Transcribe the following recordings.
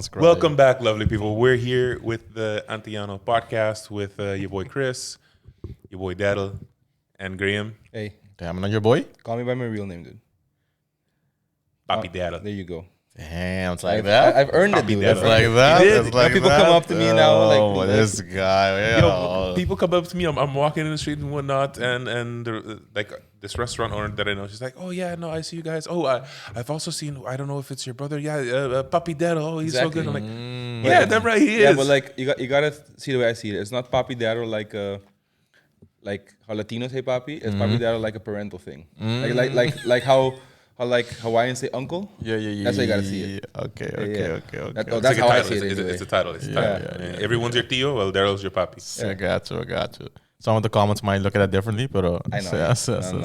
Someone's crying. Welcome back, lovely people. We're here with the Antiano podcast with your boy Chris, your boy Daddle, and Graham. Hey, Damn, I'm not your boy? call me by my real name, dude. Papi Daddle. There you go. Damn, it's like that? I've earned it, Papi dude. Daddle. It's like that? You did. It's like People that? come up to me now, like, Oh, this guy. You know, Yeah. people come up to me. I'm walking in the street and whatnot, and like this restaurant owner that I know, she's like, "Oh yeah, no, I see you guys. Oh, I've also seen. I don't know if it's your brother. Yeah, Papi Daddle. Oh, he's so good." I'm like, "Yeah, damn right, he is." Yeah, but like you gotta see the way I see it. It's not papi dado like how Latinos say papi. It's papi dado like a parental thing. Like how like Hawaiians say uncle. Yeah. That's how you gotta see it. Okay. That's how I see it. It's a title. It's a title. Yeah. Everyone's your tío. Well, Daryl's your papi. I got you. Some of the comments might look at it differently, but I know.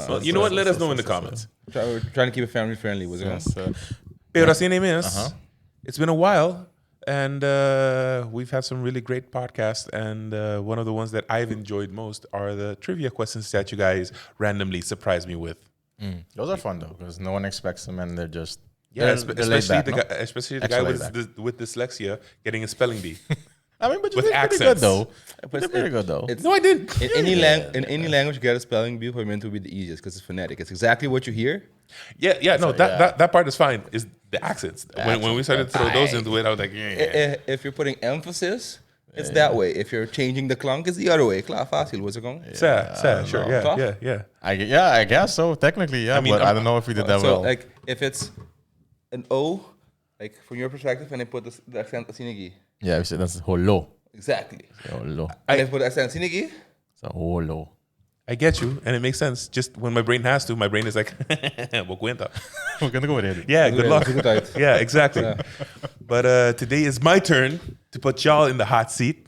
Well, you know what? Let us know in the comments. We're trying to keep it family friendly. Was it? Pero así name is. It's been a while, and we've had some really great podcasts. And one of the ones that I've enjoyed most are the trivia questions that you guys randomly surprise me with. Those are fun though, because no one expects them, and they're just Yeah, they're laid especially back, especially the Extra guy laid with dyslexia getting a spelling bee. I mean, but you with did pretty accents. good though. But You're pretty good though. No, I didn't. In any language, get a spelling bee for meant to be the easiest because it's phonetic. It's exactly what you hear. Yeah. No, So, that part is fine. Is the accents. When we started to throw those Aye. into it, I was like, yeah. If you're putting emphasis, it's that way. If you're changing the clunk, it's the other way. Klaar, fácil. What's it going? Sad, sure. Tough. Yeah. I guess so. Technically, yeah. I mean, but I don't know if we did that So well. like if it's an O, like from your perspective, and they put the accent sinigi. Yeah, we said that's holo. Exactly. Holo. And they put the accent sinigi. It's a holo. I get you, and it makes sense. Just when my brain has to, my brain is like, "Bo cuenta." We're gonna go with it. Yeah, good luck. Good uit. Yeah, exactly. But today is my turn to put y'all in the hot seat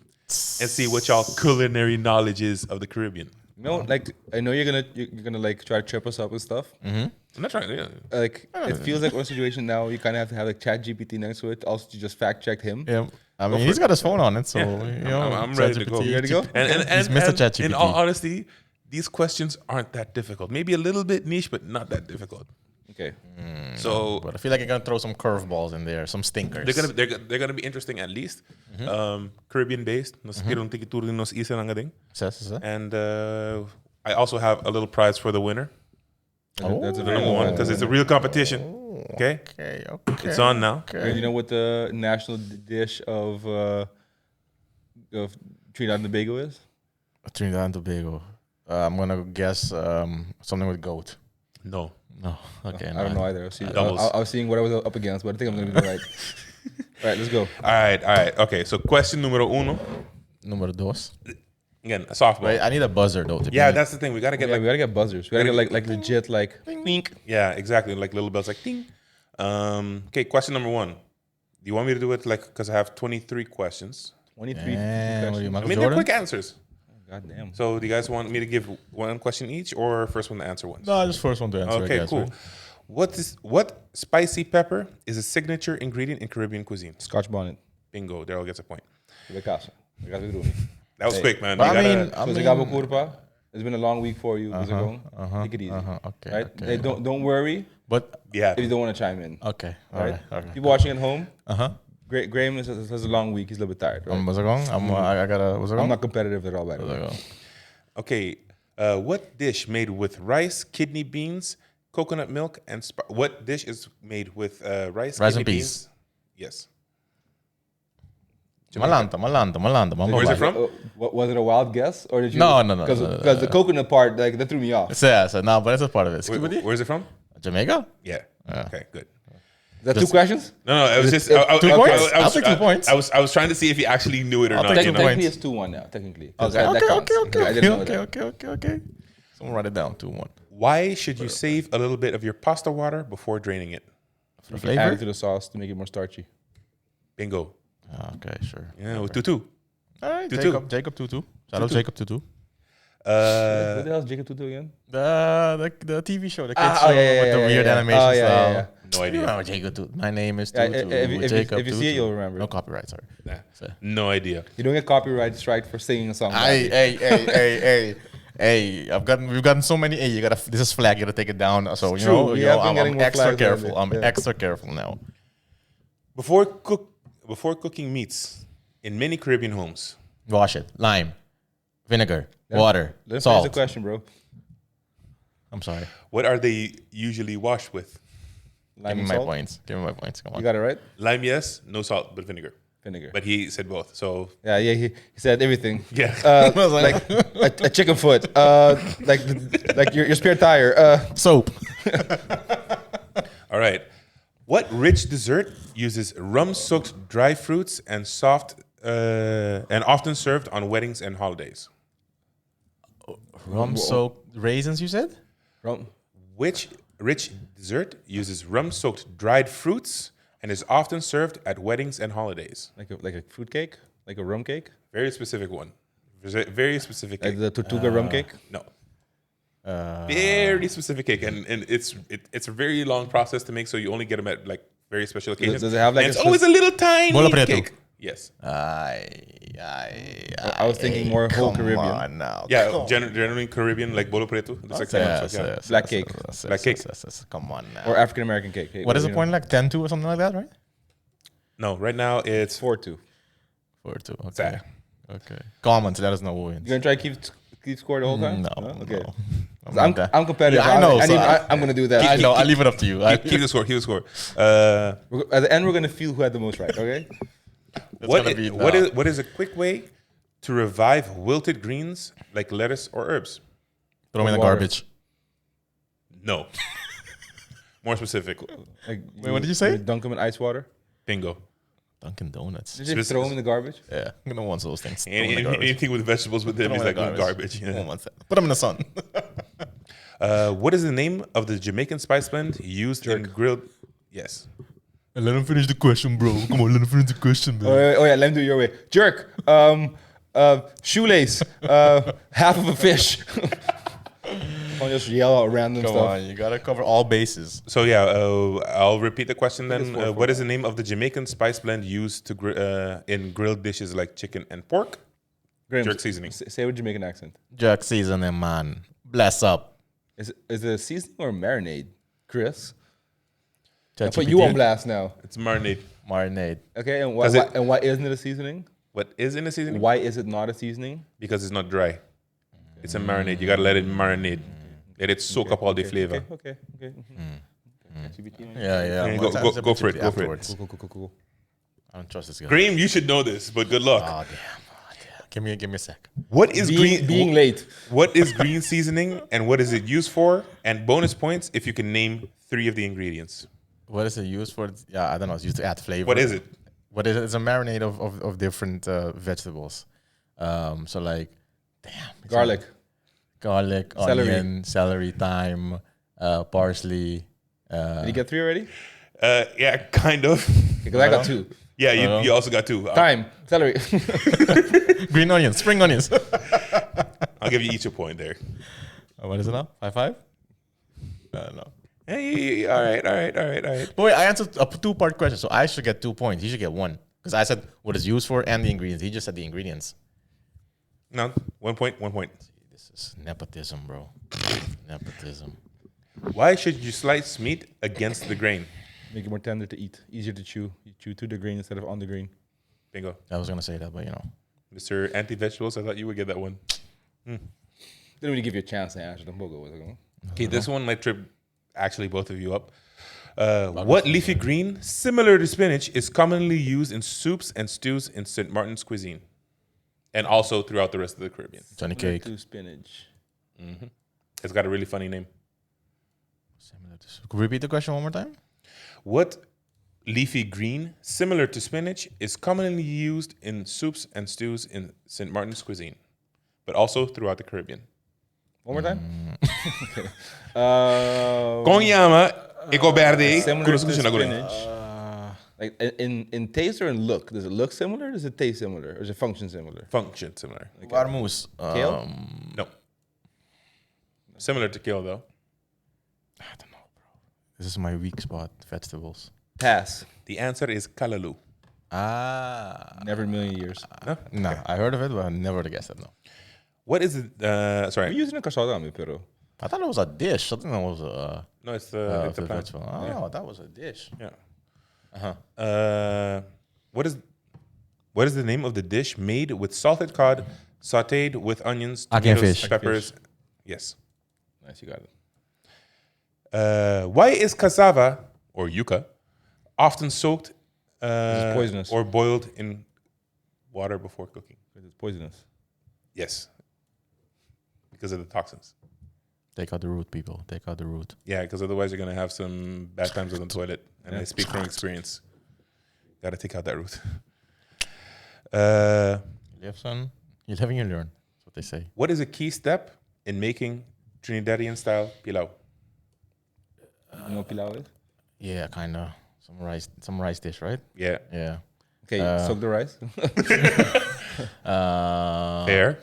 and see what y'all culinary knowledge is of the Caribbean. You know, like I know you're gonna like try to trip us up with stuff. I'm not trying. Yeah. Like it feels like our situation now. You kind of have to have like Chat GPT next to it. Also, to just fact check him. Yeah. I mean, he's got his phone on it, so Yeah. you know, I'm ready to go. You ready to go? And He's Mr. ChatGPT. in all honesty, these questions aren't that difficult. Maybe a little bit niche, but not that difficult. Okay. So But I feel like you're gonna throw some curveballs in there, some stinkers. they're gonna be interesting at least. Caribbean based. Nos quiero tiki tour nos isa ng ding. And I also have a little prize for the winner. That's a The very number one, because it's a real competition. Okay? Okay. It's on now. And you know what the national dish of Trinidad and Tobago is? Trinidad and Tobago. I'm gonna guess something with goat. No. No. Okay. I don't know either. Doubles. I was seeing what I was up against, but I think I'm gonna be right. All right, let's go. All right. Okay, so question numero uno. Número dos. Again, a softball. Wait, I need a buzzer though. to Yeah, be- that's the thing. We gotta get Yeah, we gotta get buzzers. We gotta get like legit like. wink. Yeah, exactly. Like little bells, like ding. Okay, question number one. Do you want me to do it like because I have 23 questions? 23 Damn, what are you, questions. Michael I mean, Jordan? they're quick answers. God damn. So, do you guys want me to give one question each, or first one to answer once? No, just first one to answer. I Okay, guess, cool. right? What spicy pepper is a signature ingredient in Caribbean cuisine? Scotch bonnet. Bingo. Daryl gets a point. De casa. We gotta do it. That was Hey. quick, man. But You I gotta- mean, So Zagabo Kurpa, it's been a long week for you. Take it easy. Okay. Right? Okay. Hey, don't worry But yeah. if you don't want to chime in. okay. All right? All right. People watching at home, Uh-huh. Graham has a long week. He's a little bit tired. Right? Was I going? I gotta. Was I I'm going? not competitive at all, by the way. Okay. What dish made with rice, kidney beans, coconut milk, and what dish is made with rice, Rice kidney and peas. beans? Yes. Malanta. Where's it from? What, was it a wild guess or did you? No. Because the coconut part, like that threw me off. So no, but it's a part of it. Where's it from? Jamaica? Yeah. Okay, good. Is that two questions? No, it was just 2 points? I'll take 2 points. I was trying to see if he actually knew it or not. take You 2 know? points. Technically, it's 2-1 now. Technically. 'Cause Okay. that counts. I didn't know that. Okay. Someone write it down. 2-1. Why should you save a little bit of your pasta water before draining it? For You can add flavor? it to the sauce to make it more starchy. Bingo. Okay, sure. Yeah, with 2-2. All right, Tutu. Jacob Tutu. Shout out Jacob Tutu. What the hell is Jacob Tutu again? The TV show, the kids Oh, show yeah, with the weird animation Oh, style. yeah. No idea. You know, Jacob Tutu. My name is Yeah, Tutu. if you see it, you'll remember. No copyright, sorry. Nah, So- no idea. You don't get copyright strike for singing a song. Hey, we've gotten so many. Hey, this is flag. You gotta take it down. So It's true. We have been I'm getting more extra flags careful. lately. I'm Yeah. extra careful now. Before before cooking meats in many Caribbean homes. Wash it. Lime, vinegar, Yeah. water, Let's finish salt. the question, bro. I'm sorry. What are they usually washed with? Lime Give me and my salt. points. Give me my points. Come You on. got it right. Lime, yes. No salt, but vinegar. Vinegar. But he said both. So Yeah. He said everything. yeah. Like a chicken foot. Like your spare tire. Soap. All right. What rich dessert uses rum-soaked dry fruits and and often served on weddings and holidays? Rum-soaked raisins, you said? Rum. Which rich dessert uses rum-soaked dried fruits and is often served at weddings and holidays? Like a fruit cake, like a rum cake, Very specific one. Very specific like cake. the Tortuga rum cake. No. Very specific cake, and it's a very long process to make. So you only get them at like very special occasions. Does it have like And a it's always a little tiny Bolo preto. cake. Yes. I was thinking more whole Caribbean. On now. Yeah, generally Caribbean, like bolo preto. It's like Yes, yeah. yes, Black yes, cake. yes, Black cake. yes. Come on now. Or African American cake. What is the point? Like 10-2 or something like that, right? No, right now it's 4-2. 4-2. Okay. Sad. Okay. Comments. Let us know who wins. You gonna try to keep score the whole time? No. Okay. No. I'm competitive. Yeah, I know. so I'm gonna do that. I know. I'll leave it up to you. keep the score. Keep the score. At the end, we're gonna feel who had the most right. Okay. What is a quick way to revive wilted greens like lettuce or herbs? Throw them in the Water. garbage. No. More specific. Like, Wait, what did you say? Dunk them in ice water. Bingo. Dunkin' Donuts. Did you throw them in the garbage? Yeah. No one wants those things. Throw 'em in the garbage. Anything with vegetables with them Throw is 'em in like the garbage. No one Yeah. wants that. Put them in the sun. What is the name of the Jamaican spice blend used in grilled? Yes. Let him finish the question, bro. Come on, let him finish the question, man. Oh yeah, let me do it your way. Jerk. Shoelace. Half of a fish. I'll just yell out random Come stuff. on, you gotta cover all bases. So yeah, I'll repeat the question it's then. 4-4. What is the name of the Jamaican spice blend used to in grilled dishes like chicken and pork? Graham, Jerk seasoning. Say with Jamaican accent. Jerk seasoning, man. Bless up. Is it a seasoning or a marinade, Chris? I ChatGPT. put you on blast now. It's marinade. Marinade. Okay, and Does it- why isn't it a seasoning? What is in the seasoning? Why is it not a seasoning? Because it's not dry. It's a marinade. You gotta let it marinate. Let it soak up all the flavor. Okay. Yeah. Yeah, go for it. Go for it. Cool. I don't trust this guy. Graham, you should know this, but good luck. Oh, damn. Give me a sec. What is Being late. What is green seasoning and what is it used for? And bonus points if you can name 3 of the ingredients. What is it used for? Yeah, I don't know. It's used to add flavor. What is it? What is it? It's a marinade of different vegetables. So like, damn. it's Garlic. Garlic, Celery. onion, celery, thyme, parsley. Did you get 3 already? Yeah, kind of. Because I got 2. Yeah, you also got 2. Thyme, celery. Green onions, spring onions. I'll give you each a point there. What is it now? 5-5? No. Hey, all right. But wait, I answered a 2-part question, so I should get 2 points. He should get 1. Because I said what it's used for and the ingredients. He just said the ingredients. No, 1 point, 1 point. This is nepotism, bro. Nepotism. Why should you slice meat against the grain? Make it more tender to eat. Easier to chew. You chew to the grain instead of on the grain. Bingo. I was going to say that, but you know. Mr. Anti-Vegetables, I thought you would get that one. Didn't really give you a chance to answer the bogo. Was it? Okay, this one might trip actually both of you up. What leafy green, similar to spinach, is commonly used in soups and stews in St. Martin's cuisine? And also throughout the rest of the Caribbean. Johnny cake. To spinach. It's got a really funny name. Could you repeat the question one more time? What leafy green, similar to spinach, is commonly used in soups and stews in St. Martin's cuisine, but also throughout the Caribbean? One more time? Konyama, iko berde, Similar to kurus kusin spinach. Like in taste or in look? Does it look similar? Does it taste similar? Or does it function similar? Function similar. Warmoes. Kale? No. Similar to kale though. I don't know, bro. This is my weak spot, vegetables. Pass. The answer is kalaloo. Never in a million years. No, I heard of it, but I never would have guessed it, no. What is it? We Sorry. use it in kasada, pero. I thought it was a dish. I think that was No, it's a plant. vegetable. Oh, that was a dish. Yeah. Uh-huh. What is the name of the dish made with salted cod, sautéed with onions, Ackee and tomatoes, fish. peppers? Yes. Nice, you got it. Why is cassava or yuca often soaked It's poisonous. or boiled in water before cooking? It's poisonous. Yes, because of the toxins. Take out the root, people. Take out the root. Yeah, because otherwise you're gonna have some bad times on the toilet, and I speak from experience. Got to take out that root. You live, son. You live and you learn. That's what they say. What is a key step in making Trinidadian style pilau? You know what pilau is? Yeah, kind of. Some rice dish, right? Yeah, Yeah. Okay, soak the rice. fair.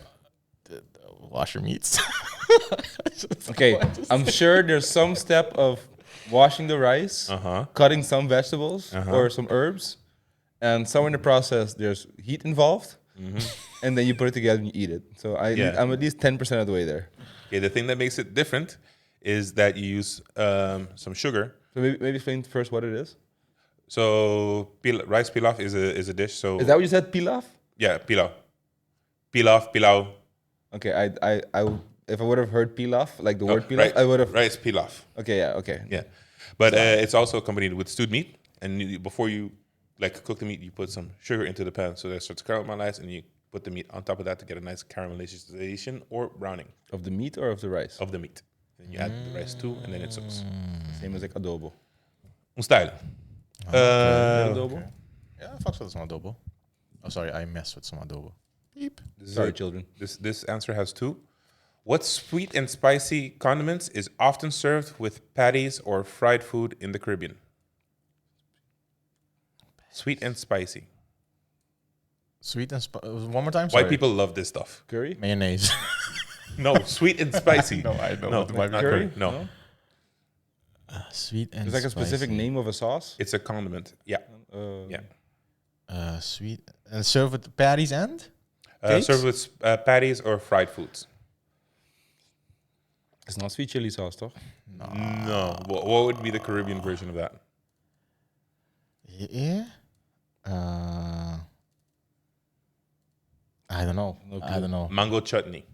Wash your meats. Okay, I'm sure there's some step of washing the rice, cutting some vegetables or some herbs, and somewhere in the process there's heat involved, and then you put it together and you eat it. So I'm at least 10% of the way there. Okay, the thing that makes it different is that you use some sugar. So maybe explain first what it is. So rice pilaf is a dish. So Is that what you said, pilaf? yeah, pilau, pilau. Okay, I if I would have heard pilaf, like the word pilaf, I would have. rice pilaf. Okay, yeah, okay. Yeah, but it's also accompanied with stewed meat. And before you cook the meat, you put some sugar into the pan so that it starts to caramelize, and you put the meat on top of that to get a nice caramelization or browning Of the meat or of the rice? of the meat. And you add the rice too, and then it soaks. Same as like adobo. Style. Adobo? Yeah, I fucks with some adobo. Oh, sorry, I mess with some adobo. Beep. Sorry, children. This answer has two. What sweet and spicy condiments is often served with patties or fried food in the Caribbean? Sweet and spicy. Sweet and one more time. White Sorry. people love this stuff. Curry? Mayonnaise. No, sweet and spicy. No, I know No, what the white not curry? curry. No, Sweet and There's like a specific spicy. name of a sauce? it's a condiment. Yeah, Yeah. Sweet and serve with the patties and cakes? served with patties or fried foods. It's not sweet chili sauce, toch? No, what would be the Caribbean version of that? Yeah. I don't know. No I clue. don't know. Mango chutney.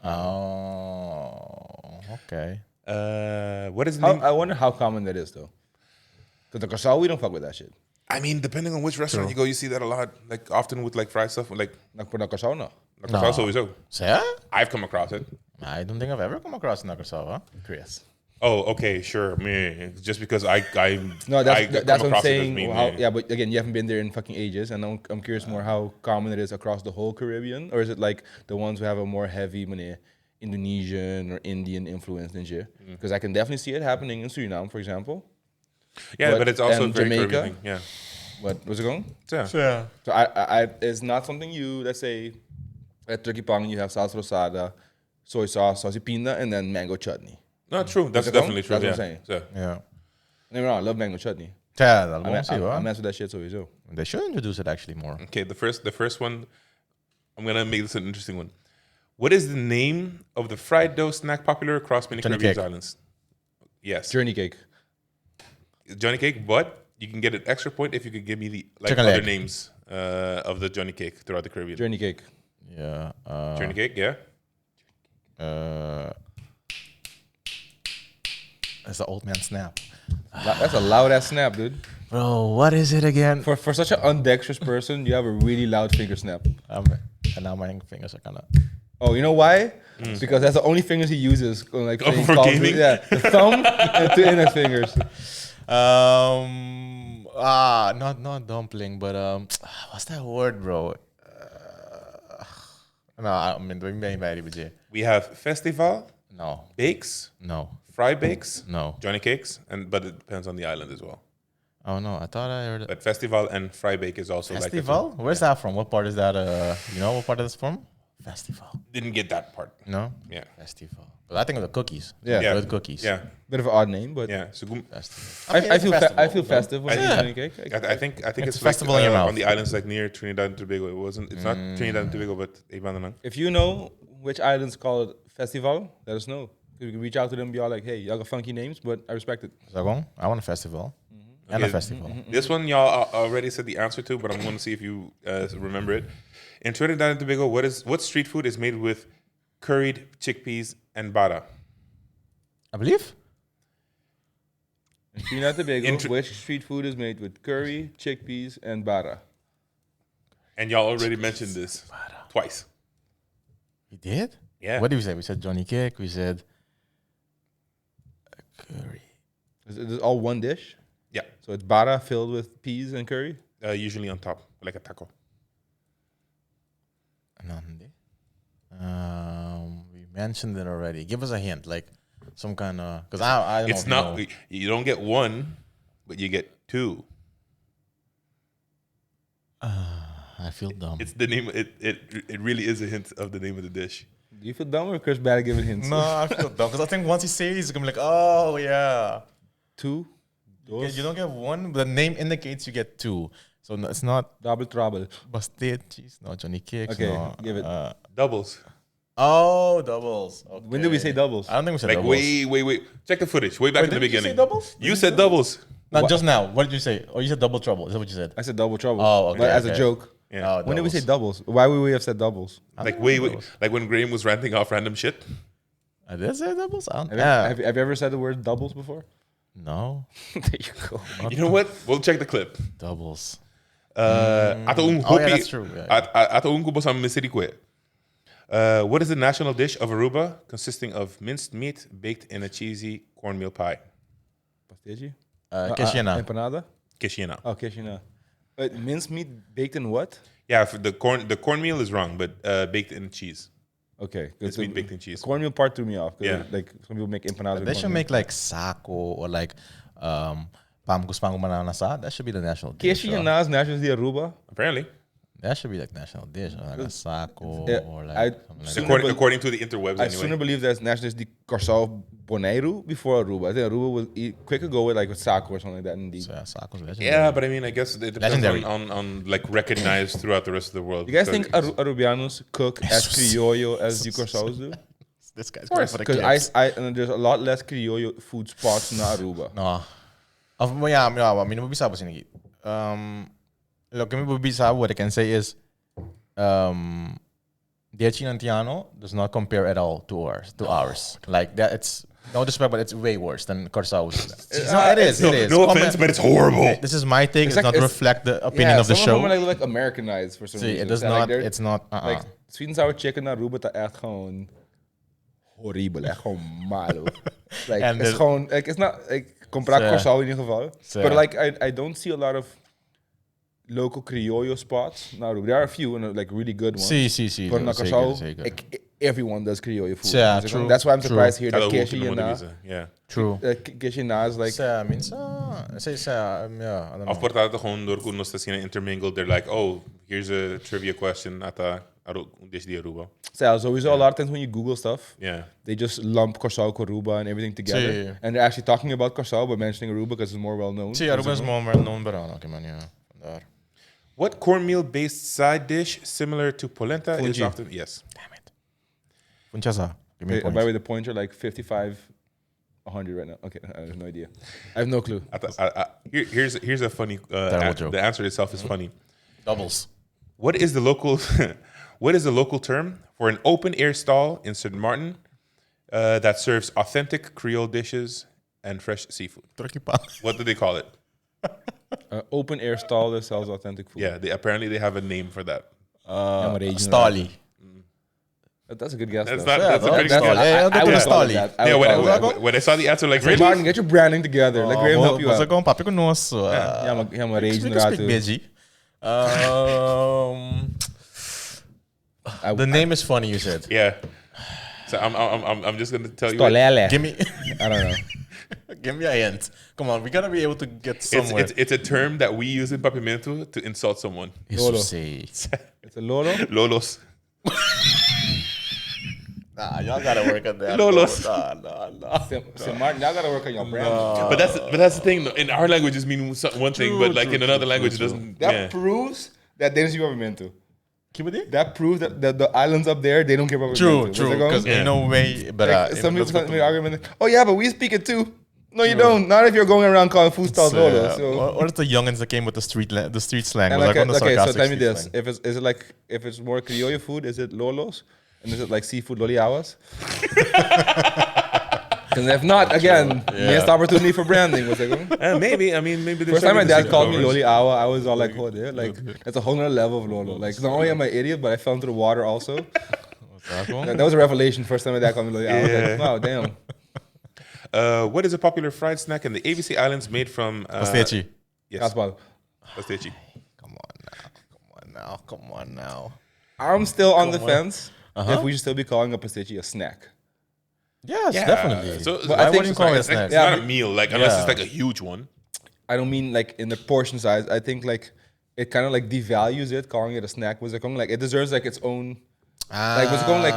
Oh, okay. What is the name? I wonder how common that is, though. Because the casal, we don't fuck with that shit. I mean, depending on which restaurant you go, you see that a lot. Like often with like fried stuff, like For the casal, no. Nakasal sowieso. So yeah? I've come across it. I don't think I've ever come across Nagasava. Chris. Oh, okay, sure. Me, just because I No, I that's come what I'm across it as saying. me, How, me. yeah, but again, you haven't been there in fucking ages, and I'm curious more how common it is across the whole Caribbean, or is it like the ones who have a more heavy, Indonesian or Indian influence than shit? Because I can definitely see it happening in Suriname, for example. Yeah, but it's also and very Jamaica? Caribbean thing. Yeah. But what's it going? Yeah. Yeah. So I it's not something you, let's say, at turkey pong you have salsa rosada, soy sauce, saucy pina, and then mango chutney. No, true. That's it definitely going? true. That's Yeah. what I'm So, Yeah. Don't get me wrong, I love mango chutney. Yeah, that'll I see, huh? mess with that shit sowieso. They should introduce it actually more. okay, the first one, I'm gonna make this an interesting one. What is the name of the fried dough snack popular across many Johnny Caribbean cake. islands? Yes, Journey cake. Johnny cake. But you can get an extra point if you could give me the Chicken other leg. names of the Johnny cake throughout the Caribbean. Journey cake. Yeah. Johnny cake, yeah. That's the old man snap. That's a loud ass snap, dude. Bro, what is it again? For such an undexterous person, you have a really loud finger snap. And now my fingers are kind of. Oh, you know why? Because that's the only fingers he uses. Like Oh, playing for Call of gaming? Duty. Yeah, the thumb and two index fingers. Not dumpling, but what's that word, bro? No, I mean, doing very budget. We have festival, No, bakes, no, fry bakes, no. Johnny cakes, but it depends on the island as well. Oh no, I thought I heard it. But festival and fry bake is also Festival? like Where's that from? What part is that? You know what part that's from? Festival. didn't get that part. No? Yeah, Festival. But I think of the cookies. Yeah. yeah, Good cookies. Yeah, Bit of an odd name, but yeah. So Festival. I feel festival, I feel bro. festive when I eat Yeah. Johnny cake. I think It's it's a festival in like, your mouth. on the islands like near Trinidad and Tobago. It wasn't. It's not Trinidad and Tobago, but Evandanang. If you know which islands call it festival, let us know. We can reach out to them and be all like, hey, y'all got funky names, but I respect it. Zagong, I want a festival. And a festival. This one y'all already said the answer to, but I'm going to see if you remember it. In Trinidad and Tobago, what street food is made with curried chickpeas and bada? I believe. In Trinidad and Tobago, which street food is made with curry, chickpeas, and bara? And y'all already mentioned this twice. We did? Yeah. What did we say? We said Johnny Cake. We said curry. Is it all one dish? Yeah. So it's bara filled with peas and curry? Usually on top, like a taco. We mentioned it already. Give us a hint, like some kind of, because I don't know. It's not. You don't get one, but you get two. I feel dumb. It's the name. It really is a hint of the name of the dish. Do you feel dumb or Chris bad at giving hints? No, I feel dumb because I think once he says, he's gonna be like, oh yeah. Two? You don't get one, but the name indicates you get two. So no, it's not Double trouble. Bastard cheese, no Johnny Cakes. Okay, no, give it. Doubles. Oh, doubles. Okay. When did we say doubles? I don't think we said Like doubles. wait. Check the footage. Way back in the Didn't beginning. You say doubles? You said doubles. Not just now. What did you say? Oh, you said double trouble. Is that what you said? I said double trouble. Oh, okay, But as a okay. joke. Yeah. Oh, When did we say doubles. doubles? Why would we have said doubles? Like like when Graham was ranting off random shit. I did say doubles? I don't, Have you ever said the word doubles before? No. There you go. You know what? We'll check the clip. Doubles. Ato un Oh, yeah, that's true. Yeah. Ato un kubo sa misirikwe. What is the national dish of Aruba consisting of minced meat baked in a cheesy cornmeal pie? Pasteji? Keshena. Empanada? Kishina. Oh, keshena. Minced meat baked in what? Yeah, for the cornmeal is wrong, but baked in cheese. Okay. It's meat baked in cheese. The cornmeal part threw me off. Yeah. Like some people make empanadas. with They should cornmeal. make like sako or like pamkus pango banana sa. That should be the national dish. Keshena's national de Aruba. Apparently. That should be like national dish. Or like a sako Yeah, or like I- something like that. According to the interwebs, I anyway. sooner believe that's national dish Corsao Bonaire before Aruba. I think Aruba will quicker go with like with sako or something like that. Indeed. So yeah, sako's legendary. Yeah, but I mean, I guess it depends Legendary. on like recognized throughout the rest of the world. You guys Because think Arubianos cook as criollo as the Corsaos do? This guy's course, going for the Because clips. and there's a lot less criollo food spots in Aruba. No. Yeah, I mean, sabi sinigi. Look, what I can say is, Dookie and Antiano does not compare at all to ours. Like that, it's no disrespect, but it's way worse than Corsao's. It is. no offense, but it's horrible. This is my take. It's It does like- not it's- reflect the opinion of the some show. of them are like Americanized for some See, reason. it does Like, not. they're- It's not. Like sweet and sour chicken in Aruba, dat echt gewoon horrible, echt gewoon malo. Like And it's there's- gewoon like it's not like comprar So- Corsao in ieder geval. So- But like I don't see a lot of local criollo spots in Aruba. There are a few and like really good ones. See. But in Zeker, Corsao, zeker. like, everyone does criollo food. Yeah, Dus true, that's why I'm true, surprised here Cada that um Keshi opinião and da Visa. Yeah. True. Keshi is like Sa amin sa yeah, I don't Of know. portanto, gewoon door kung nostra sina intermingled, they're like, oh, here's a trivia question at dish di Aruba. so sowieso a lot of times when you Google stuff, Yeah. they just lump Corsao, Aruba, and everything together. Sí. And they're actually talking about Corsao, but mentioning Aruba because it's more well known. Sí, Aruba is more well known, but okay, man, yeah. Vandaar. What cornmeal-based side dish similar to polenta is Fungi. often yes? Damn it. Funchasa. Give me a By point. the way, the points are like 55, 100 right now. Okay, I have no idea. I have no clue. Here's a funny Terrible joke. The answer itself is funny. Doubles. What is the local term for an open air stall in St. Martin that serves authentic Creole dishes and fresh seafood? Terug pa. What do they call it? Open air stall that sells authentic food. Yeah, apparently they have a name for that. Stali. That's a good guess. That's though. not. That's a pretty that's good not- guess. Yeah, I that's would a call it stall. that. Yeah, I when I saw the answer, like Hey, really, Martin, get your branding together. Let Graham help you Mas out. ako, papi ko nosso. Yeah, maar rage Speak inderdaad. Beji. The name is funny, you said. yeah. So I'm just gonna tell you. Stolele. Give me I don't know. give me a hint. Come on, we gotta be able to get It's, somewhere. it's a term that we use in Papimento to insult someone. Lolo. Jesus. It's a Lolo. Lolos. Nah, y'all gotta work on that. Lolos. Nah. St. Martin, y'all gotta work on your brand. But that's the thing. Though. In our language, it means one thing, True, but like true, in another true, language, true, it doesn't. That Yeah. proves that they don't see Papimento. Keep it in? That proves that the islands up there, they don't care about True, Papimento. true. What's it Because going? Yeah. in no way, but Like, some people make argument. Oh yeah, but we speak it too. No, you don't. Not if you're going around calling food stalls Lolo. So. Or it's the youngins that came with the street slang. And Was like, like on the okay, so sarcastic tell me street this: slang. if it's more criollo food, is it Lolos? And is it like seafood loliawas? Because if not, again, missed opportunity for branding. Was like, maybe. I mean, maybe. first time my dad called me loliawa, I was all like, "Oh, dude, like that's a whole nother level of Lolo." Like, not only am I an idiot, but I fell into the water also. That was a revelation. First time my dad called me loliawa, I was like, "Wow, damn." What is a popular fried snack in the ABC Islands made from... Pastichi. Yes. Kaspal. Pastichi. Come on now. I'm still on the fence if we should still be calling a pastichi a snack. Yes, Yeah, definitely. So, But I wouldn't call it a it's, like, snack. it's not a meal, like unless it's like a huge one. I don't mean like in the portion size. I think like it kind of like devalues it, calling it a snack. Was like it deserves like its own. Like was it going like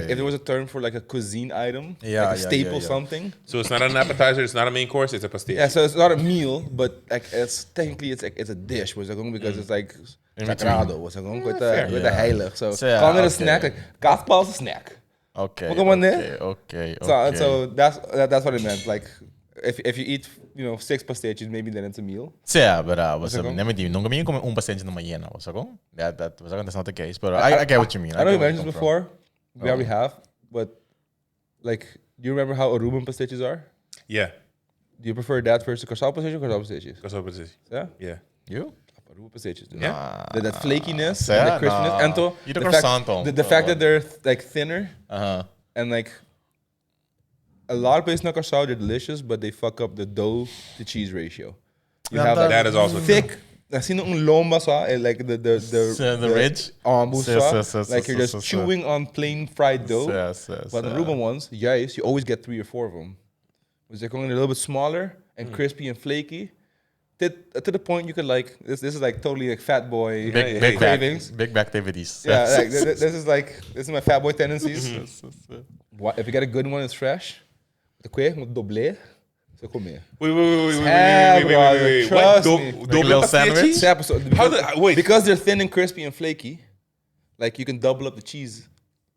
if there was a term for like a cuisine item, like a staple something. So it's not an appetizer, it's not a main course, it's a pastiche. Yeah, so it's not a meal, but like it's technically it's a dish. Was it going because it's like sagrado. Was it going with the heilig? So calling it a snack, like kaspal is a snack. Okay. Okay. So that's what it meant. Like if you eat 6 pastiches, maybe then it's a meal. Yeah, but nunca me come pastiche numa hiena. That's not the case. But I get what you mean. I know you mentioned this before. We already have, but like, do you remember how Aruban pastiches are? Yeah. Do you prefer that versus Corsal pastiches or Corsal pastiches? Corsal pastiche. Yeah. You? Aruban pastiches. Yeah. That flakiness and the crispiness. And the fact that they're like thinner. And like a lot of places in Corsal, they're delicious, but they fuck up the dough to cheese ratio. You have like that is also thick. I seen un lomba like the ridge. Like you're just chewing on plain fried dough. But the Aruban ones, you always get 3 or 4 of them. Because they're going a little bit smaller and crispy and flaky. To the point you could like this is like totally like fat boy big cravings, big back activities. Yeah, like this is my fat boy tendencies. If you get a good one, it's fresh. The queer moet doubler. So comer. Wait. What? Double sandwich? Wait. Because they're thin and crispy and flaky, like you can double up the cheese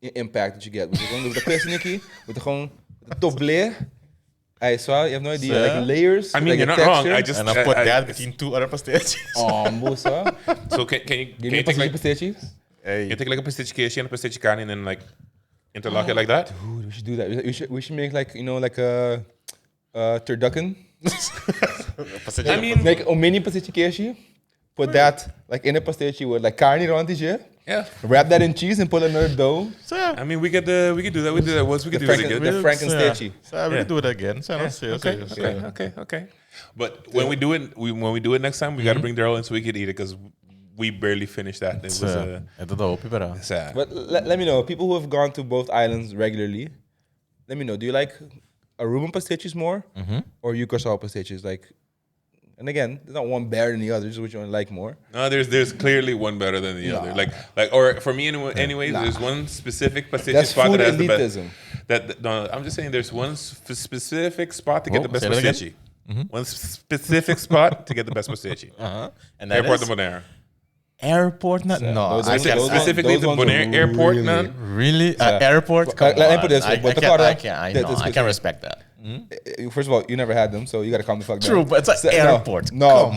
impact that you get. With the crispy, with the doubler. I saw. You have no idea. Like layers. I mean, like you're not wrong. I put that between 2 other pastiches. Moça. So can you give me take like pastiches? You take like a pastiche queso and a pastiche carne and then like interlock it like that? Dude, we should do that. We should make like like a turducken. I mean, like a mini pastiche queso. Put that like in a pastiche with like carne around it. Yeah. Wrap that in cheese and put another dough. I mean, we could do that. We do that once. We could do it again. The Frankenstein. We could do it again. Okay. But when we do it next time, we got to bring Daryl in so we could eat it because we barely finished that. It was sad. But let me know, people who have gone to both islands regularly, let me know, do you like Aruban pastiches more or Yucasal pastiches? Like, and again, there's not one better than the other, just which one you like more. No, there's clearly one better than the other. Like, or for me anyways, there's one specific pastiche spot that has elitism. the best. No, I'm just saying there's one specific spot to get the best pastiche. One specific spot to get the best pastiche. And that Airport is de Bonaire. Airport? No, specifically the Bonaire Airport. Really? Airport? Come Let me on. put this way. I can respect that. First of all, you never had them, so you got to calm the fuck down. True, but it's an airport. No,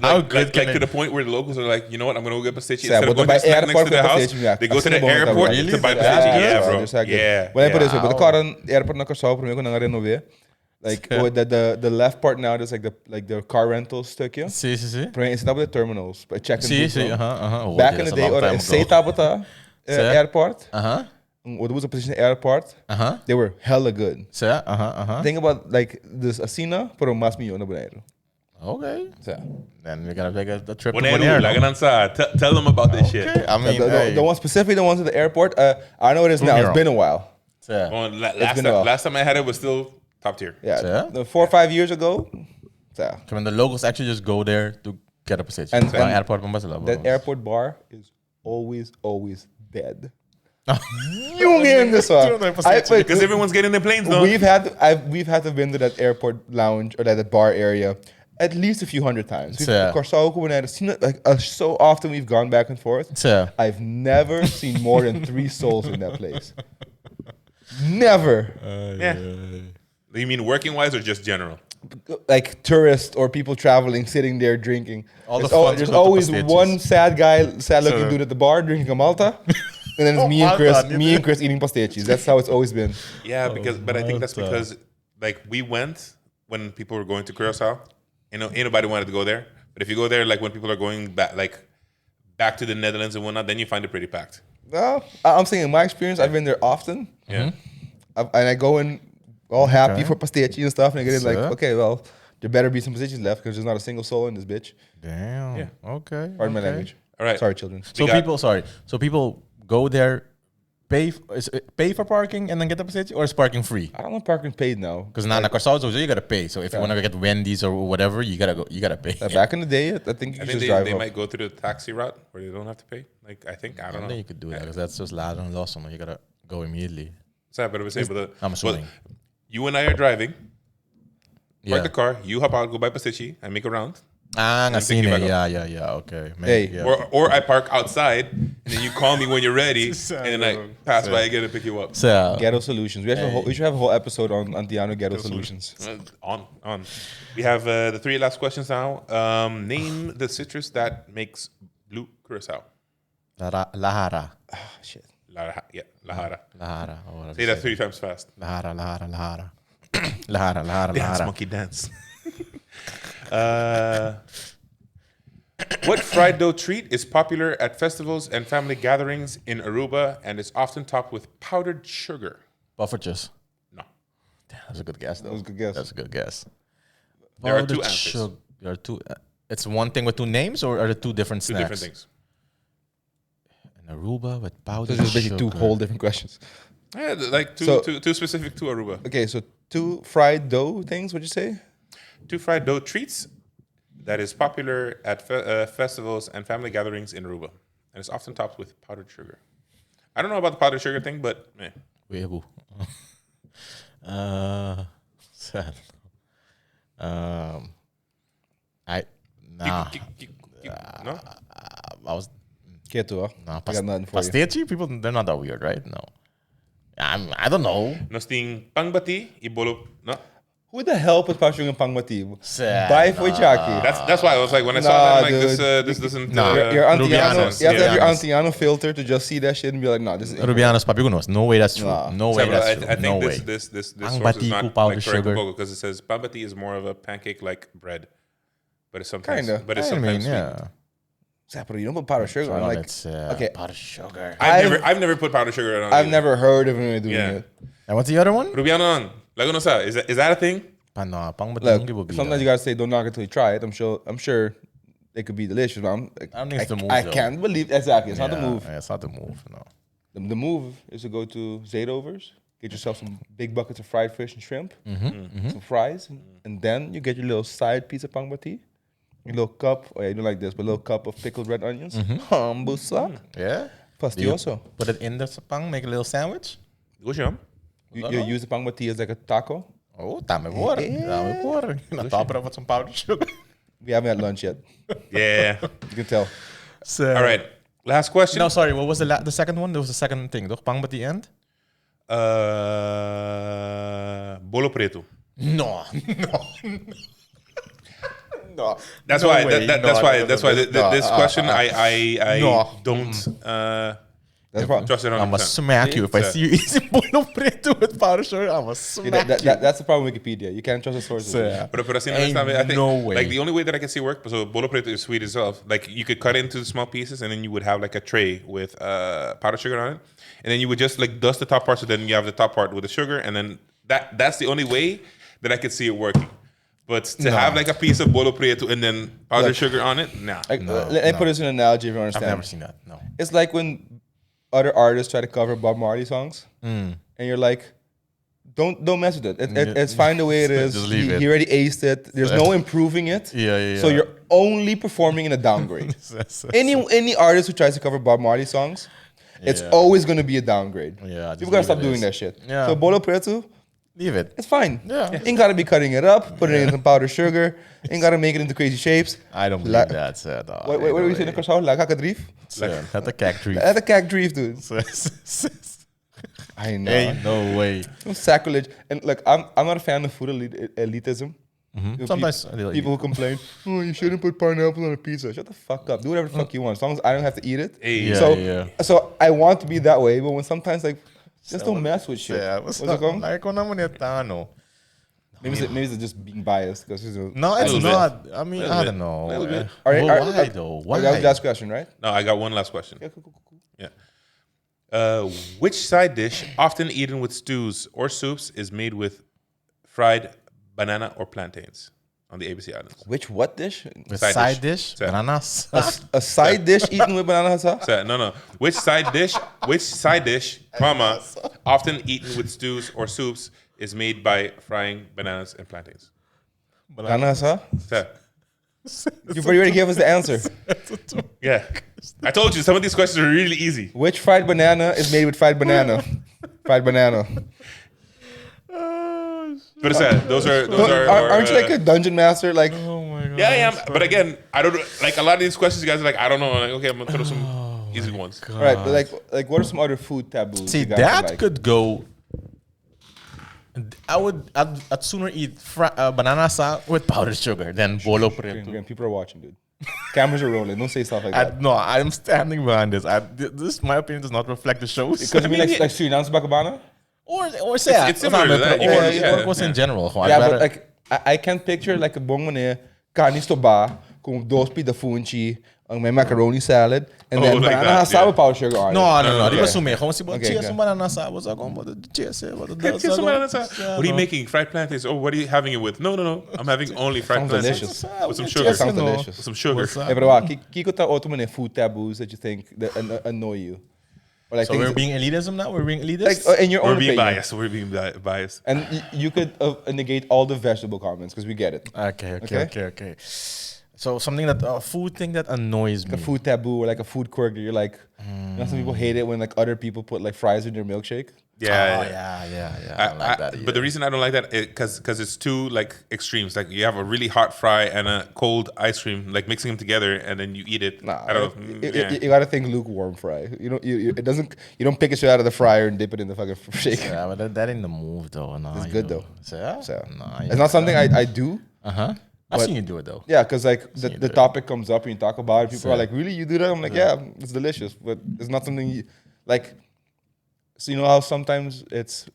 how good to the point where the locals are like, you know what, I'm gonna go get pastiche. Instead of going to snack next to the house, they go to the airport to buy pastiche. Yeah, bro. Yeah. Well, I put this way. But the car on airport na Curaçao, primeiro quando renover. Like the left part now, there's like the car rental stukje. Sí. Primeiro você tava the terminals, but check Sí. Back in the day, or say Tabata airport. What was a position airport? They were hella good. Think about like this Asina por más millón de dinero. Okay. Then we're gonna take a trip to Bonaire. Tell them about this shit. I mean, the one specifically, the ones at the airport. I know what it is now. It's been a while. Last time I had it was still top tier. Yeah. 4 or 5 years ago. When the locals actually just go there to get a position. And airport that airport bar is always dead. Because everyone's getting their planes though. We've had to been to that airport lounge or that bar area at least a few hundred times. So often we've gone back and forth. I've never seen more than 3 souls in that place. Never. You mean working wise or just general? Like tourists or people traveling, sitting there drinking. There's to always Pastiches. one sad looking dude at the bar drinking a Malta. And then it's me and Chris eating pastiches. That's how it's always been. Yeah, but I think that's because like we went when people were going to Curacao. Ain't nobody wanted to go there. But if you go there, like when people are going back to the Netherlands and whatnot, then you find it pretty packed. No, I'm saying in my experience, I've been there often. Yeah. And I go in all happy for pastiches and stuff, and I get in like, okay, well, there better be some pastiches left because there's not a single soul in this bitch. Damn. Yeah. Okay. Pardon my language. All right. Sorry, children. So people go there, pay for parking and then get the pastiche, or is parking free? I don't want parking paid now. Because now in Curaçao, you gotta pay. So if you want to get Wendy's or whatever, you gotta pay. Back in the day, I think you could just drive they up. might go through the taxi route where they don't have to pay. Like I don't know. Then you could do that because that's just loud and lost. You gotta go immediately. Sorry, but I was saying, I'm assuming. You and I are driving. Yeah. Park the car. You hop out, go buy pastiche, and make a round. I seen pick it. you back Yeah. Okay. Hey. Yeah. Or I park outside, and then you call me when you're ready, and then I pass by again and pick you up. So, Ghetto solutions. We should have a whole episode on Antiano ghetto solutions. On. We have the three last questions now. Name the citrus that makes blue curacao. Lahara. Shit. Lahara. Lahara. Say that 3 times fast. Lahara. Lahara. Dance, monkey dance. What fried dough treat is popular at festivals and family gatherings in Aruba and is often topped with powdered sugar? Puffertjes. No. Damn, that's a good guess, though. That was a good guess. That's a good guess. There are 2 answers. There are 2. It's one thing with 2 names, or are there 2 different Two snacks? different things. An Aruba with powdered Those are basically 2 sugar. whole different questions. Yeah, like two specific to Aruba. Okay, so 2 fried dough things, what'd you say? 2 fried dough treats that is popular at festivals and family gatherings in Aruba. And it's often topped with powdered sugar. I don't know about the powdered sugar thing, but Weeaboo. Sad. No? I was Keto, no I got nothing for you. pastiche. People, they're not that weird, right? No. I don't know. Nos ting pangbati y bolo. No? Who the hell put pasyong and pangmati? Sad. Bye for Jackie. That's why I was like, when I saw Nah, that, I'm like, dude. this doesn't... Your Antiano, Rubianos. you have to have your Rubianos. Antiano filter to just see that shit and be like, nah, this is Rubianos papigunos. No way that's true. Nah. No way that's true. I think No way. this source Pangbati is not powdered like sugar. because it says pangbati is more of a pancake-like bread, but it's sometimes Kinda. but it's I mean, sometimes yeah. Sapper, you don't put powdered sugar on. Well, Like, it's okay, powdered sugar. I've never put powdered sugar on. I've either. never heard of anyone doing Yeah. it. And what's the other one? Rubiano, Lago sa. Is that a thing? Look, sometimes you gotta say don't knock it till you try it. I'm sure it could be delicious, but I don't think it's the move, I though. can't believe exactly. It's not the move. Yeah, it's not the move. No. The move is to go to Zaidovers, get yourself some big buckets of fried fish and shrimp, some fries, and then you get your little side piece of pangbati, your little cup. Oh yeah, you don't like this, but a little cup of pickled red onions. Hambusa, Yeah. pastioso. Put it in the sapang, make a little sandwich. Goed, Jan. You use the pangbati as like a taco. Oh, dame por. Dame por. Na top it up with some powdered sugar. We haven't had lunch yet. Yeah. You can tell. So, All right. Last question. No, sorry. What was the second one? There was the second thing. Toch? Pang at the end? Bolo preto. No. No. That's No why. way. That's why. That's why. This question, I No. don't That's why. trust it 100%. I'm gonna smack you if I see you eating bolo preto with powdered sugar. I'm gonna smack you. That's the problem with Wikipedia. You can't trust the sources. So, But así no Ain't está. I think no way. like the only way that I can see work. So bolo preto is sweet itself. Like you could cut it into small pieces, and then you would have like a tray with powdered sugar on it, and then you would just like dust the top part. So then you have the top part with the sugar, and then that's the only way that I could see it working. But to have like a piece of bolo preto and then powdered sugar on it, nah. Let me put this in an analogy if you I've understand. never seen that. No. It's like when other artists try to cover Bob Marley songs, and you're like, don't mess with it. It's fine the way it is. Just leave it. He already aced it. There's no improving it. Yeah. So you're only performing in a downgrade. Any artist who tries to cover Bob Marley songs, it's always going to be a downgrade. Yeah, just People gotta leave stop it doing as. that shit. Yeah. So Bolo Preto, Leave it. it's fine. Yeah. Ain't gotta be cutting it up, putting it in some powdered sugar. Ain't gotta make it into crazy shapes. I don't believe that's it. What do we say in the Curaçao? La kakadrief? That's a cake tree. That's a kak dreef, dude. I know. Hey, no way. Sacrilege. And like, I'm not a fan of food elitism. Sometimes People who complain, oh, you shouldn't put pineapple on a pizza. Shut the fuck up. Do whatever the fuck you want. As long as I don't have to eat it. Hey. Yeah, So I want to be that way, but when sometimes like just don't mess with shit. Yeah, What's it called? Like when I'm on Antiano. Maybe it's just being biased because No, it's Little not. I mean, Little I bit. don't know. Little bit. Why though? Why? That was the last question, right? No, I got one last question. Yeah, cool. Yeah. Which side dish, often eaten with stews or soups, is made with fried banana or plantains on the ABC Islands? Which what dish? With Side side dish. dish, Side. bananas. A side dish eaten with banana sauce? No. Which side dish, comma, often eaten with stews or soups, is made by frying bananas and plantains? Banana sauce? Sir. You already gave us the answer. Yeah. I told you, some of these questions are really easy. Which fried banana is made with fried banana? Fried banana. But it's that. Those are Aren't you like a dungeon master? Like, Oh my god. Yeah, I am. But again, I don't like a lot of these questions. You guys are like, I don't know. I'm like, okay, I'm gonna throw some easy ones. all right, but like, what are some other food taboos? See, you guys that like? could go. I'd sooner eat banana sauce with powdered sugar than bolo preto. Graham, people are watching, dude. Cameras are rolling. Don't say stuff like that. No, I'm standing behind this. This, my opinion, does not reflect the shows. Because you mean like Surinaamse bakabana? or say It's similar to that. or was in general. Gewoon, Yeah, I'd but rather- like I can picture like a bong meneer, carne toba, com dos pita funchi, my macaroni salad, and then like banana that, has sour yeah. powder sugar on it. No. Okay. Di ba sume? Gewoon si Okay, cheers okay. yung banana sauce. What's that going? Cheers. What are you making? Fried plantains? Oh, what are you having it with? No. I'm having only fried Sounds plantains. delicious. With some sugar. Sounds delicious. With some sugar. What's that? Hey, bro, kiko ta auto meneer food taboos that you think that annoy you, or like So things we're being elitism now? We're being elitist? like in your We're own being opinion. biased. We're being biased. And you could negate all the vegetable comments because we get it. Okay. So something that a food thing that annoys me. A food taboo or like a food quirk that you're like, you know, some people hate it when like other people put like fries in their milkshake. Yeah. I don't like that. But the reason I don't like that is because it's two like extremes. Like you have a really hot fry and a cold ice cream, like mixing them together and then you eat it. Nah, I don't know. you gotta think lukewarm fry. It doesn't. You don't pick it straight out of the fryer and dip it in the fucking shake. Yeah, but that ain't the move though. No, It's good though. So, yeah? So No, it's not something I do. I've but- seen you do it though. Yeah, because like you do the it. topic comes up and you talk about it. People Yeah. are like, "Really, you do that?" I'm like, "Yeah, it's delicious," but it's not something you like. So you know how sometimes it's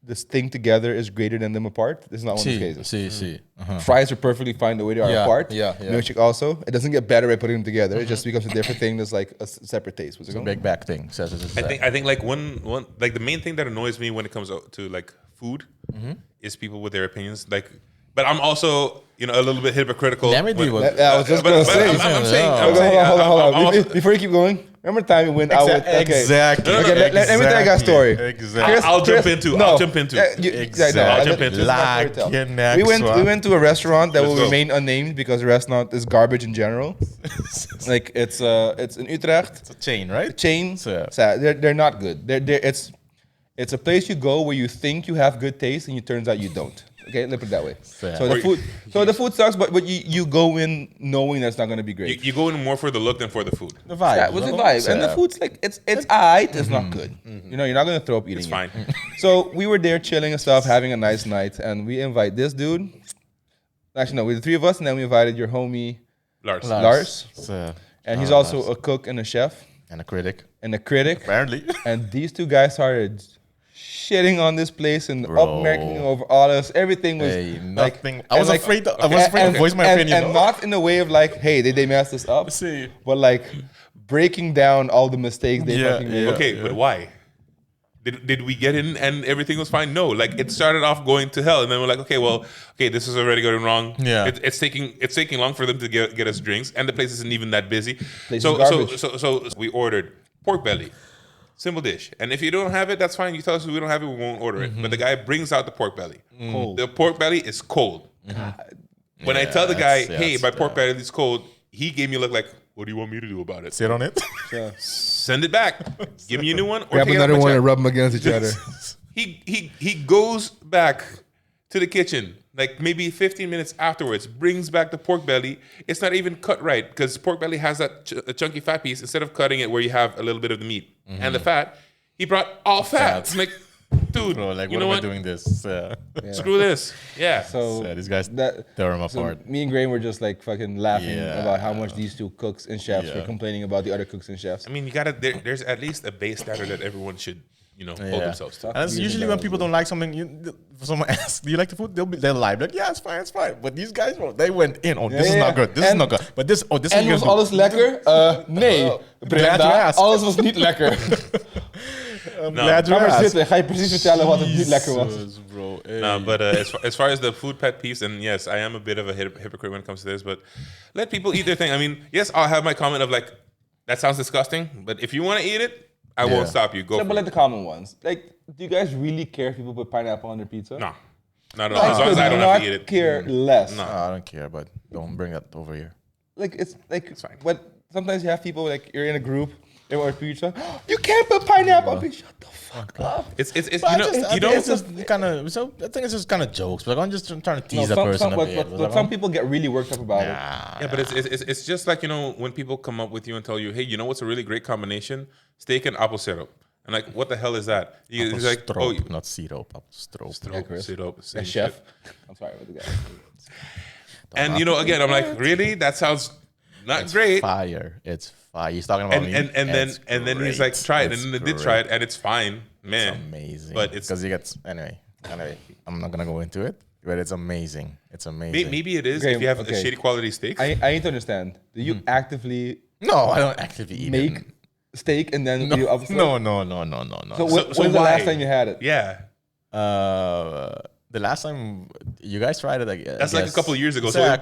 this thing together is greater than them apart. This is not one of those cases. See. Fries are perfectly fine the way they are apart. Yeah. Milkshake also. It doesn't get better by putting them together. It just becomes a different thing that's like a separate taste. What's it It's a called? big back thing. I think like one like the main thing that annoys me when it comes to like food is people with their opinions. Like, but I'm also a little bit hypocritical. Let me do when- what. I was just but gonna say. I'm saying. Hold on. Before you keep going, remember the time we went out with Exactly. Okay, let me tell you guys a story. Exactly. I'll jump into. No. I'll jump into. Exactly. I'll jump into. We went to a restaurant that Let's will go. remain unnamed because the restaurant is garbage in general. Like it's in Utrecht. It's a chain, right? Chains. Yeah. So they're not good. It's a place you go where you think you have good taste and it turns out you don't. Okay, let's put it that way. Yeah. So the food sucks, but you go in knowing that's not going to be great. You go in more for the look than for the food. The vibe. That was the vibe, and the food's like it's alright. It's not good. You know, you're not going to throw up eating. It's it. fine. So we were there chilling and stuff, having a nice night, and we invite this dude. Actually, no, we the three of us, and then we invited your homie, Lars. And he's also a cook and a chef and a critic. and a critic. Apparently. And these two guys started shitting on this place and Bro. up-marking over all us. Everything was Hey, like nothing. I was and afraid to voice my opinion. and no? not in the way of like, hey, did they mess this up? See. But like breaking down all the mistakes they Yeah, fucking made. yeah. Okay, but why? Did we get in and everything was fine? No, like it started off going to hell, and then we're like, okay, this is already going wrong. Yeah. It's taking long for them to get us drinks, and the place isn't even that busy. Place So is garbage. so we ordered pork belly, simple dish, and if you don't have it, that's fine. You tell us we don't have it, we won't order it. But the guy brings out the pork belly. Cold. The pork belly is cold. When I tell the guy, hey, my pork belly is cold, he gave me a look like, what do you want me to do about it? Sit on it. Send it back. Give me a new one. Or Grab take it out another my one check. and rub them against each other. He goes back to the kitchen like maybe 15 minutes afterwards, brings back the pork belly. It's not even cut right because pork belly has that chunky fat piece. Instead of cutting it where you have a little bit of the meat and the fat, He brought all fat. I'm like, dude, Bro, like, you what know am I what? doing this? Screw this. Yeah. So These guys that, tear them so apart. me and Graham were just like fucking laughing Yeah. about how much these two cooks and chefs were Yeah. complaining about the other cooks and chefs. I mean, you gotta. There's at least a base standard that everyone should, hold themselves to. And that's usually when people don't like something. Someone asks, "Do you like the food?" They'll lie, like, "Yeah, it's fine, it's fine." But these guys, bro, they went in. Oh, this is not good. This is not good. But this is En was alles lekker? Nee, Brenda, alles was niet lekker. Glad Ga maar zitten, ga je precies vertellen wat het niet lekker was. bro. No, but as far as the food pet peeves, and yes, I am a bit of a hypocrite when it comes to this, but let people eat their thing. I mean, yes, I'll have my comment of like, that sounds disgusting, but if you want to eat it, I won't stop you. Go. But like the common ones. Like, do you guys really care if people put pineapple on their pizza? No, not at all. As long as I don't have to eat it. Care less. No. I don't care, but don't bring that over here. Like it's fine. But sometimes you have people like you're in a group, they order pizza. You can't put pineapple. Shut the fuck up. It's But it's just kind of. So I think it's just kind of jokes. Like I'm just trying to tease that person a bit. But some people get really worked up about it. Yeah, but it's just like, when people come up with you and tell you, hey, you know what's a really great combination? Steak and apple syrup. And like, what the hell is that? He's like, Stroop, not syrup. Apple stroop. syrup, same A chef. shit. I'm sorry with the guy. And again, I'm like, really? That sounds not great. Fire. It's fire. He's talking about me. And then he's like, try it, and then they did try it, and it's fine, man. It's amazing. But it's because he gets anyway. I'm not gonna go into it, but it's amazing. It's amazing. maybe it is Okay, if you have okay. a shitty quality steak. I need to understand. Do you actively No, I don't actively eat make it. steak and then you upsell? No. So, So when's the why? last time you had it? Yeah, The last time you guys tried it, that's like a couple of years ago. So that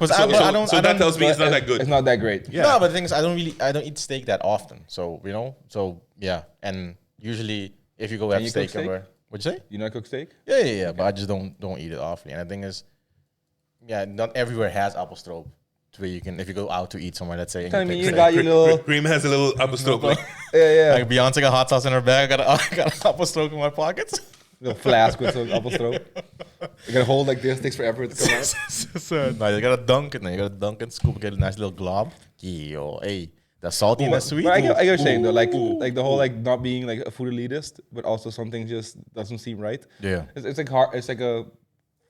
Tells me it's not that good. It's not that great. Yeah. No, but the thing is, I don't eat steak that often. So yeah. And usually, if you go have you steak cook steak? somewhere, what'd you say? You not cook steak? Yeah. But I just don't eat it often. And the thing is, yeah, not everywhere has apple stroop. Where you can, if you go out to eat somewhere, let's say, and Tell you me pick you steak. got your little Cream has a little apple stroke. Like, yeah. Like Beyonce got hot sauce in her bag. I got an apple stroke in my pockets. little flask with some apple stroop. You gotta hold like this, takes forever to come out. So, no, you gotta dunk it. You gotta dunk it, scoop, get a nice little glob. Yo, hey, that's salty and that's sweet. But I get what you're saying though, like the whole like not being like a food elitist, but also something just doesn't seem right. Yeah. It's like hard. It's like a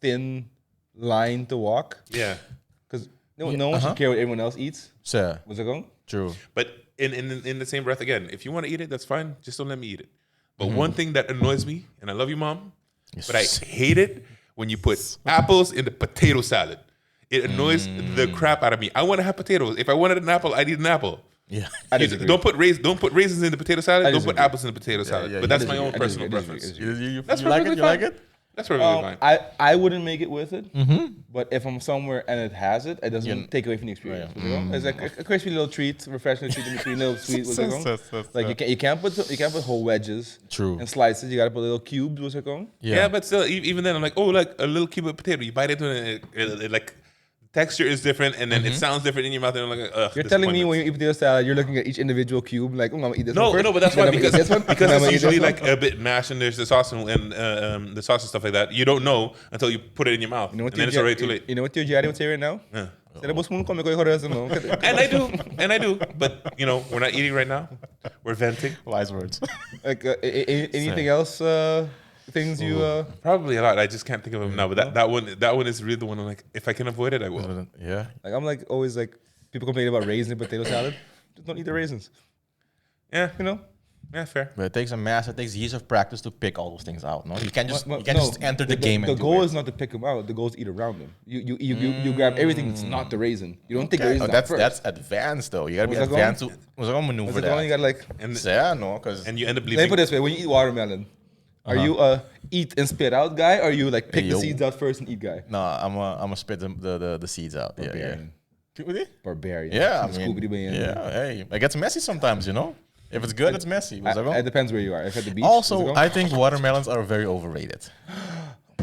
thin line to walk yeah, because no one should care what everyone else eats. So, What's it going? true. but in the same breath, again, if you want to eat it, that's fine. Just don't let me eat it. But one thing that annoys me, and I love you, Mom, but I hate it when you put apples in the potato salad. It annoys the crap out of me. I want to have potatoes. If I wanted an apple, I'd eat an apple. Yeah. Don't put raisins in the potato salad. Don't put disagree. apples in the potato salad. yeah, But I that's my own personal preference. You That's like it? perfectly You like fine. it? That's perfectly fine. I wouldn't make it with it, but if I'm somewhere and it has it, it doesn't take away from the experience. You know? It's like a crispy little treat, refreshing treat in between, little sweet. What's it going? Like you can't put whole wedges. True. And slices. You gotta put little cubes. What's it going? Yeah, but still, even then, I'm like, like a little cube of potato. You bite into it, it like texture is different, and then it sounds different in your mouth. And I'm like, ugh. You're telling me when you eat potato salad, you're looking at each individual cube, like, I'm gonna eat this one first. No, but that's then why I'm gonna eat this one, because then I'm it's gonna eat this usually one. like a bit mashed, and there's the sauce and the sauce and stuff like that. You don't know until you put it in your mouth, You know what and then it's already too late. You know what your Jerry would say right now? Yeah. And And I do, but we're not eating right now. We're venting. Wise words. Like anything else? Things you Probably a lot. I just can't think of them now. But that one is really the one. I'm like, if I can avoid it, I will. Yeah. like. I'm like always like people complain about raisins in potato salad. Just don't eat the raisins. Yeah, You know. yeah, fair. But it takes it takes years of practice to pick all those things out. No, you can't just Well, you can't no, just enter the game. The and do goal it. is not to pick them out. The goal is to eat around them. You grab everything that's not the raisin. You don't take the raisin out that's first. that's advanced though. You gotta be Was that going? advanced to maneuver What's it going? You that. gotta like. And Yeah, no, because and you end up Let me leaving. put it this way: when you eat watermelon, are you a eat and spit out guy, or are you like pick Hey, the yo. seeds out first and eat guy? no, I'm a spit the seeds out. Yeah, yeah. Barbarian. Barbarian. Yeah, I Scooby Doo mean, man. yeah. Hey, it gets messy sometimes, you know. If it's good, it's messy. Was that wrong? It depends where you are. If at the beach. what's it Also, going? I think watermelons are very overrated.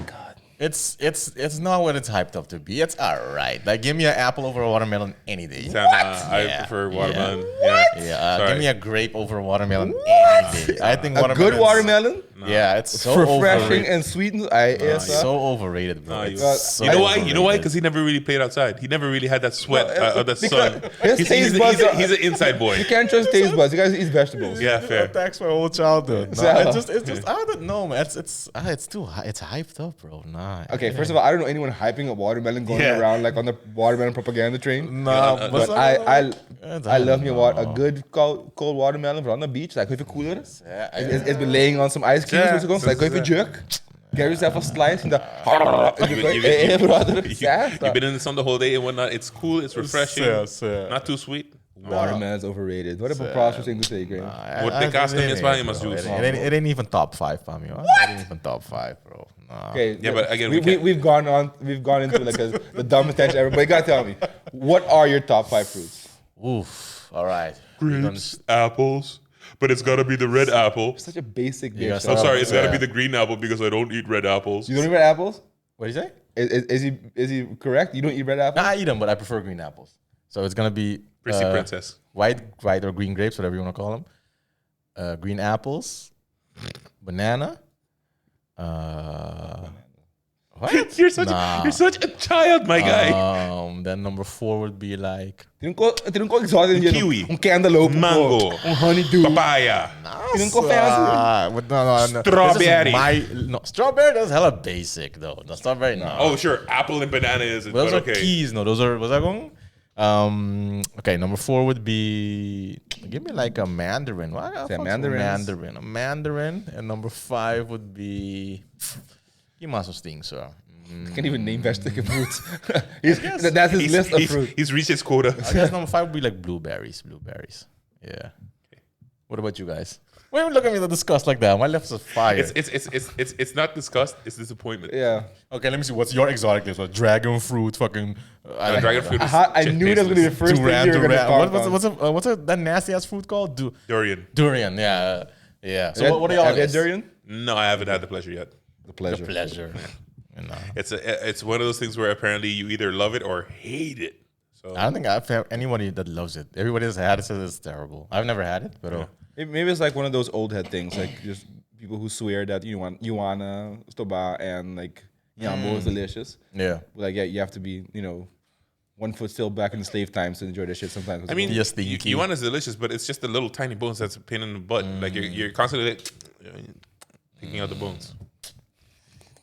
God. It's not what it's hyped up to be. It's alright. Like, give me an apple over a watermelon any day. I Yeah. prefer Yeah. watermelon. Yeah, Sorry. give me a grape over a watermelon any day. I think A watermelon. good watermelon. Yeah, it's so refreshing overrated. and sweetened. It's so overrated, bro. Nah, It's so you know why? overrated. Because he never really played outside. He never really had that sweat or the sun. his taste buds are- He's an inside boy. You can't trust taste buds. You guys eat vegetables. Yeah, fair. Attacks my whole childhood. So- Nah, it's just I don't know, man. It's too high. It's hyped up, bro. Nah. Okay, first of all, I don't know anyone hyping up watermelon going Yeah. around like on the watermelon propaganda train. Nah, But I love me a good cold watermelon from on the beach. Like even cooler. It's been laying on some ice cubes. Yeah, What's it called? Like even jerk. Get yourself a slice in the. You've been in the sun the whole day and whatnot. It's cool. It's refreshing. Not too sweet. Watermelon's overrated. What about Prosper's thing to say, Graham? What the cast is buying must juice. It ain't even top 5 for me. It ain't even top 5, bro. Nah. Okay, Yeah, but again, we've gone into like the dumbest tangent ever. But you gotta tell me, what are your top 5 fruits? Oof. All right. grapes, apples, but it's gotta be the red apple. Such a basic Yeah, dish. so- I'm sorry, it's gotta Yeah. be the green apple because I don't eat red apples. You don't eat red apples? What do you say? Is he correct? You don't eat red apples? Nah, I eat them, but I prefer green apples. So it's gonna be Prissy princess. white or green grapes, whatever you want to call them. Green apples, banana. What? You're such a child, my guy. Then number 4 would be like Tinong ko exotic yun. Kiwi. Cantaloupe. Mango. Honeydew. Papaya. Tinong ko fancy. but no. Strawberry. Strawberry. That's hella basic though. The strawberry, no. Oh, sure. Apple and banana is it, Those but are okay. keys. No, those are. Was that going? Okay, number 4 would be. Give me like a mandarin. What? Say mandarins. A mandarin. And number 5 would be. You must have sting, sir. Can't even name vegetable fruits. That's his list of fruit. He's reached his quota. I guess number 5 would be like blueberries. Yeah. What about you guys? Why you look at me to discuss like that? My lips is fire. It's not disgust. It's disappointment. Yeah. Okay, let me see. What's your exotic list? Like dragon fruit, fucking. Dragon fruit. Is I knew that was gonna be the first thing you were gonna talk about. What's that nasty ass fruit called? Durian. Durian. Yeah. So what are y'all? Have you had durian? No, I haven't had the pleasure yet. The pleasure. Pleasure. You know. It's one of those things where apparently you either love it or hate it. So I don't think I've had anybody that loves it. Everybody that's had it says it's terrible. I've never had it, but Maybe it's like one of those old head things, like just people who swear that Yuana, Stoba, and like Yambo is delicious. yeah. Like, yeah, you have to be, 1 foot still back in the slave times to enjoy that shit sometimes. I mean, Yes, the you want is delicious, but it's just the little tiny bones that's a pain in the butt. Like you're constantly like, picking out the bones.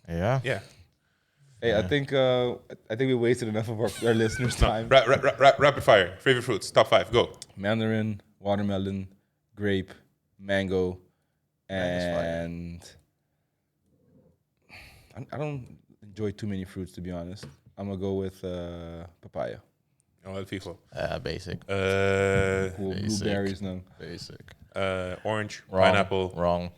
Yeah. Yeah. hey, I think we wasted enough of our listeners' time. Rapid fire. Favorite fruits. Top 5. Go. Mandarin, watermelon, grape, mango, and I don't enjoy too many fruits, to be honest. I'm gonna go with papaya. Oh, el fijo. Basic. Cool, blueberries now. Basic. Orange. Wrong. Pineapple. Wrong.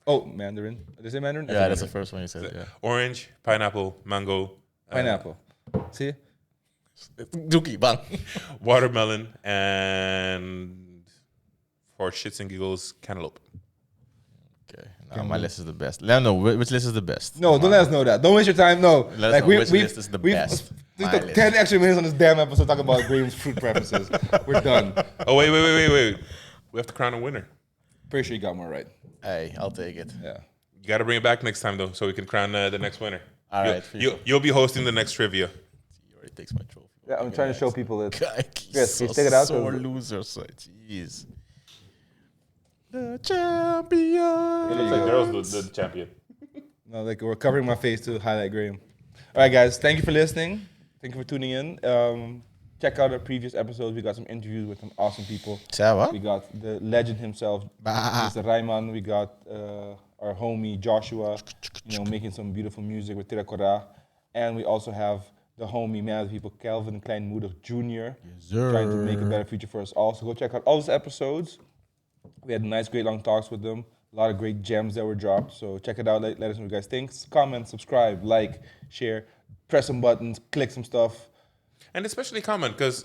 Oh, mandarin. Did I say mandarin? Yeah, that's the first one you said. Yeah. Orange. Pineapple. Mango. Pineapple. See? Dookie, bang. Watermelon. And for shits and giggles, cantaloupe. Okay. Now my list is the best. Let me know which list is the best. No, don't let us know that. Don't waste your time. No. Let us know which list is the best. We My took list. 10 extra minutes on this damn episode talking about Graham's fruit preferences. We're done. Oh, wait. We have to crown a winner. Pretty sure you got more right. Hey, I'll take it. Yeah. You got to bring it back next time, though, so we can crown the next winner. All right. You'll be hosting the next trivia. He already takes my trophy. Yeah, I'm trying to show people that. Yes, can you stick it out? Sore loser, so jeez. The champion. It looks like Daryl's the champion. No, like we're covering my face to highlight Graham. All right, guys. Thank you for listening. Thank you for tuning in. Check out our previous episodes. We got some interviews with some awesome people. What? We got the legend himself, Mr. Rayman. We got our homie Joshua, making some beautiful music with Tirakora. And we also have the homie man of the people, Kelvin Kleinmoedig Jr. Trying to make a better future for us all. So go check out all those episodes. We had nice, great long talks with them. A lot of great gems that were dropped. So check it out. Let us know what you guys think. Comment, subscribe, like, share, press some buttons, click some stuff. And especially comment, because,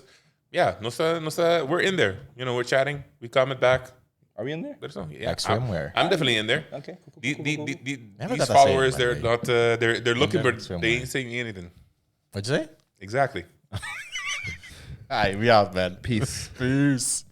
yeah, we're in there. We're chatting. We comment back. Are we in there? Let us know. Yeah, Like swimwear. I'm definitely in there. Okay. Cool. Never These got to say followers, it, they're by the not. They're looking, but swimwear. they ain't saying anything. What'd you say? Exactly. All right, we out, man. Peace. Peace.